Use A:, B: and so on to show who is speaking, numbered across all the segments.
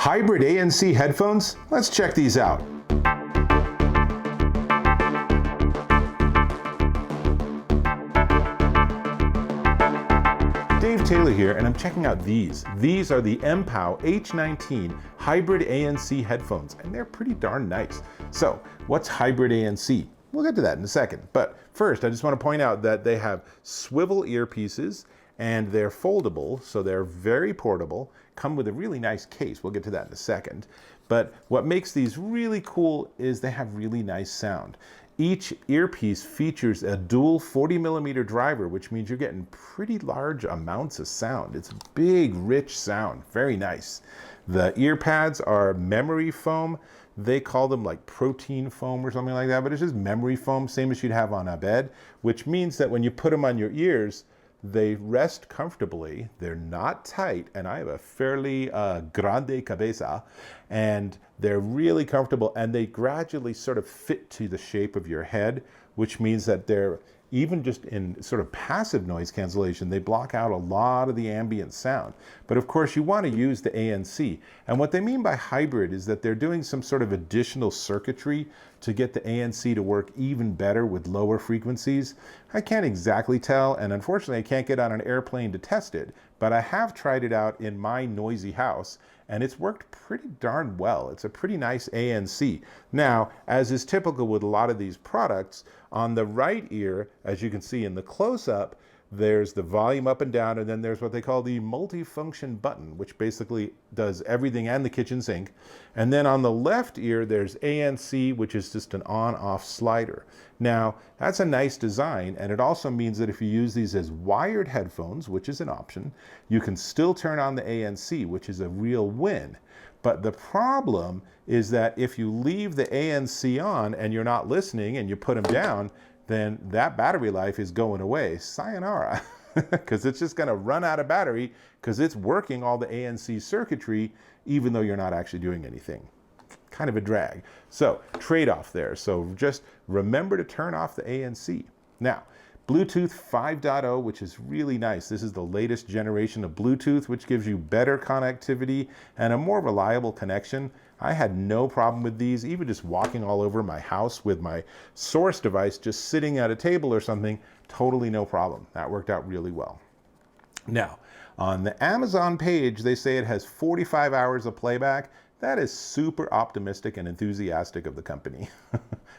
A: Hybrid ANC headphones? Let's check these out. Dave Taylor here, and I'm checking out these. These are the MPOW H19 Hybrid ANC headphones, and they're pretty darn nice. So, what's Hybrid ANC? We'll get to that in a second. But first, I just want to point out that they have swivel earpieces, and they're foldable, so they're very portable, come with a really nice case. We'll get to that in a second. But what makes these really cool is they have really nice sound. Each earpiece features a dual 40mm driver, which means you're getting pretty large amounts of sound. It's big, rich sound, very nice. The ear pads are memory foam. They call them like protein foam or something like that, but it's just memory foam, same as you'd have on a bed, which means that when you put them on your ears, they rest comfortably, they're not tight, and I have a fairly grande cabeza, and they're really comfortable, and they gradually sort of fit to the shape of your head, which means that they're, even just in sort of passive noise cancellation, they block out a lot of the ambient sound. But of course, you want to use the ANC. And what they mean by hybrid is that they're doing some sort of additional circuitry to get the ANC to work even better with lower frequencies. I can't exactly tell, and unfortunately, I can't get on an airplane to test it, but I have tried it out in my noisy house, and it's worked pretty darn well. It's a pretty nice ANC. Now, as is typical with a lot of these products, on the right ear, as you can see in the close-up, there's the volume up and down, and then there's what they call the multifunction button, which basically does everything and the kitchen sink. And then on the left ear, there's ANC, which is just an on-off slider. Now, that's a nice design, and it also means that if you use these as wired headphones, which is an option, you can still turn on the ANC, which is a real win. But the problem is that if you leave the ANC on and you're not listening and you put them down, then that battery life is going away. Sayonara. Because it's just going to run out of battery because it's working all the ANC circuitry even though you're not actually doing anything. Kind of a drag. So trade-off there. So just remember to turn off the ANC. Now, Bluetooth 5.0, which is really nice. This is the latest generation of Bluetooth, which gives you better connectivity and a more reliable connection. I had no problem with these, even just walking all over my house with my source device, just sitting at a table or something, totally no problem. That worked out really well. Now, on the Amazon page, they say it has 45 hours of playback. That is super optimistic and enthusiastic of the company.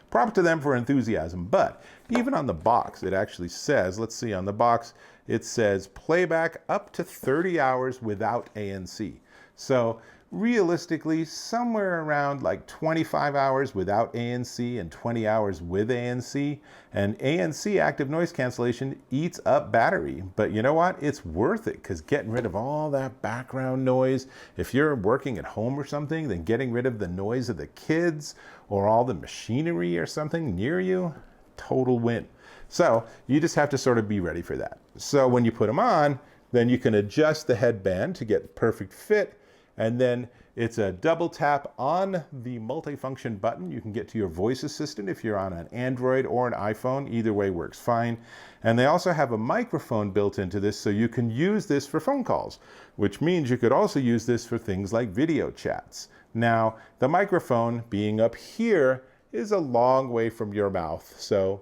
A: Props to them for enthusiasm, but even on the box, it actually says, let's see, on the box, it says playback up to 30 hours without ANC. So realistically, somewhere around like 25 hours without ANC and 20 hours with ANC. And ANC, active noise cancellation, eats up battery. But you know what? It's worth it because getting rid of all that background noise, if you're working at home or something, then getting rid of the noise of the kids or all the machinery or something near you, total win. So you just have to sort of be ready for that. So when you put them on, then you can adjust the headband to get perfect fit. And then it's a double tap on the multifunction button. You can get to your voice assistant if you're on an Android or an iPhone. Either way works fine. And they also have a microphone built into this, so you can use this for phone calls, which means you could also use this for things like video chats. Now, the microphone being up here is a long way from your mouth. So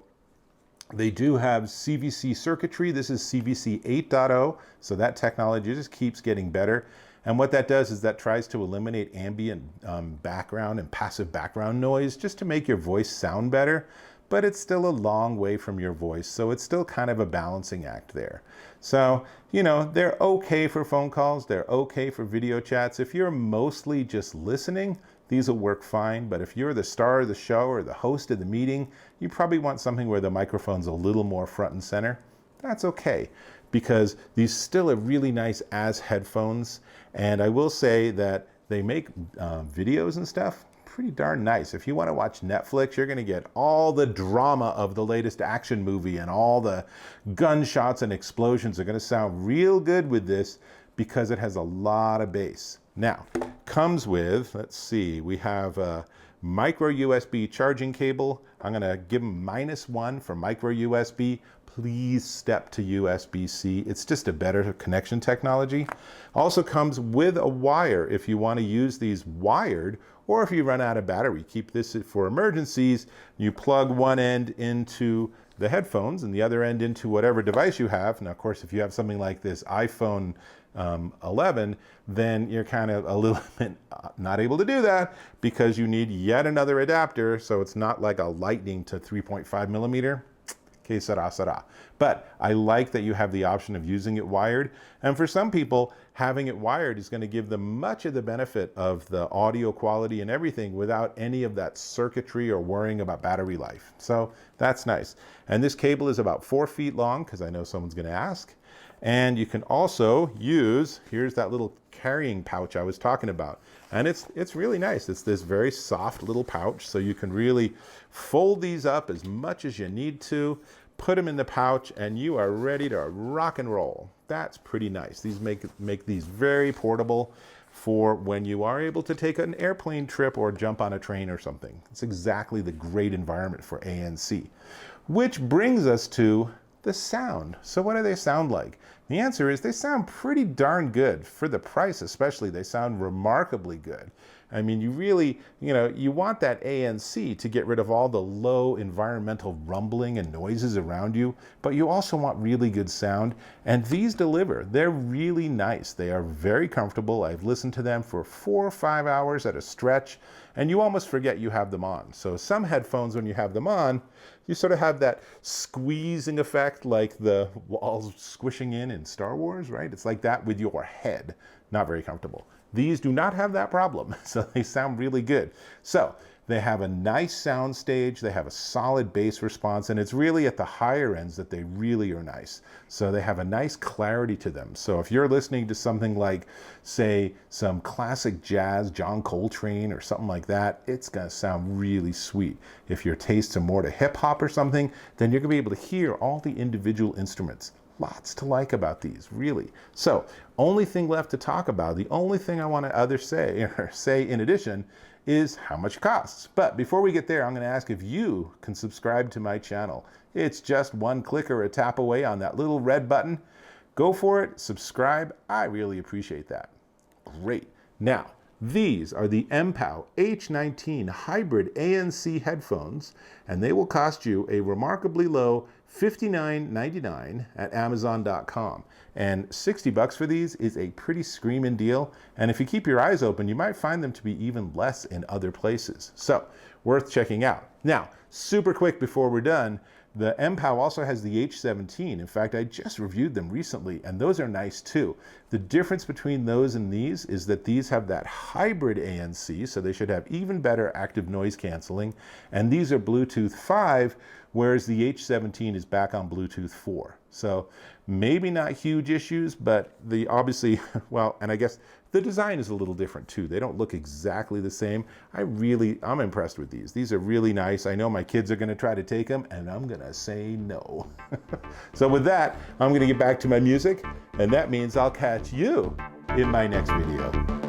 A: they do have CVC circuitry. This is CVC 8.0, so that technology just keeps getting better. And what that does is that tries to eliminate ambient background and passive background noise just to make your voice sound better, but it's still a long way from your voice, so it's still kind of a balancing act there. So, you know, they're okay for phone calls, they're okay for video chats. If you're mostly just listening, these will work fine, but if you're the star of the show or the host of the meeting, you probably want something where the microphone's a little more front and center. That's okay, because these still are really nice as headphones. And I will say that they make videos and stuff pretty darn nice. If you want to watch Netflix, you're going to get all the drama of the latest action movie, and all the gunshots and explosions are going to sound real good with this because it has a lot of bass. Now, comes with, let's see, we have a micro USB charging cable. I'm gonna give them -1 for micro USB. Please step to USB-C. It's just a better connection technology. Also comes with a wire if you want to use these wired, or if you run out of battery. Keep this for emergencies. You plug one end into the headphones and the other end into whatever device you have. Now, of course, if you have something like this iPhone 11, then you're kind of a little bit not able to do that because you need yet another adapter. So it's not like a lightning to 3.5 millimeter. Que sera, sera. But I like that you have the option of using it wired. And for some people, having it wired is going to give them much of the benefit of the audio quality and everything without any of that circuitry or worrying about battery life. So that's nice. And this cable is about 4 feet long, because I know someone's going to ask. And you can also use, here's that little carrying pouch I was talking about. And it's really nice. It's this very soft little pouch, so you can really fold these up as much as you need to, put them in the pouch, and you are ready to rock and roll. That's pretty nice. These make these very portable for when you are able to take an airplane trip or jump on a train or something. It's exactly the great environment for ANC. Which brings us to the sound. So what do they sound like? The answer is they sound pretty darn good. For the price especially, they sound remarkably good. I mean, you really, you want that ANC to get rid of all the low environmental rumbling and noises around you, but you also want really good sound, and these deliver. They're really nice. They are very comfortable. I've listened to them for 4 or 5 hours at a stretch, and you almost forget you have them on. So some headphones, when you have them on, you sort of have that squeezing effect like the walls squishing in Star Wars, right? It's like that with your head. Not very comfortable. These do not have that problem, so they sound really good. So they have a nice sound stage, they have a solid bass response, and it's really at the higher ends that they really are nice. So they have a nice clarity to them. So if you're listening to something like, say, some classic jazz, John Coltrane or something like that, it's gonna sound really sweet. If your tastes are more to hip hop or something, then you're gonna be able to hear all the individual instruments. Lots to like about these, really. So, only thing left to talk about, the only thing I want to say in addition, is how much it costs. But before we get there, I'm going to ask if you can subscribe to my channel. It's just one click or a tap away on that little red button. Go for it, subscribe. I really appreciate that. Great. Now, these are the MPOW H19 hybrid ANC headphones, and they will cost you a remarkably low $59.99 at Amazon.com. And $60 for these is a pretty screaming deal. And if you keep your eyes open, you might find them to be even less in other places. So, worth checking out. Now, super quick before we're done, the MPOW also has the H19. In fact, I just reviewed them recently, and those are nice too. The difference between those and these is that these have that hybrid ANC, so they should have even better active noise canceling, and these are Bluetooth 5, whereas the H17 is back on Bluetooth 4. So maybe not huge issues, but the obviously, well, and I guess the design is a little different too. They don't look exactly the same. I'm impressed with these. These are really nice. I know my kids are gonna try to take them, and I'm gonna say no. So with that, I'm gonna get back to my music, and that means I'll catch you in my next video.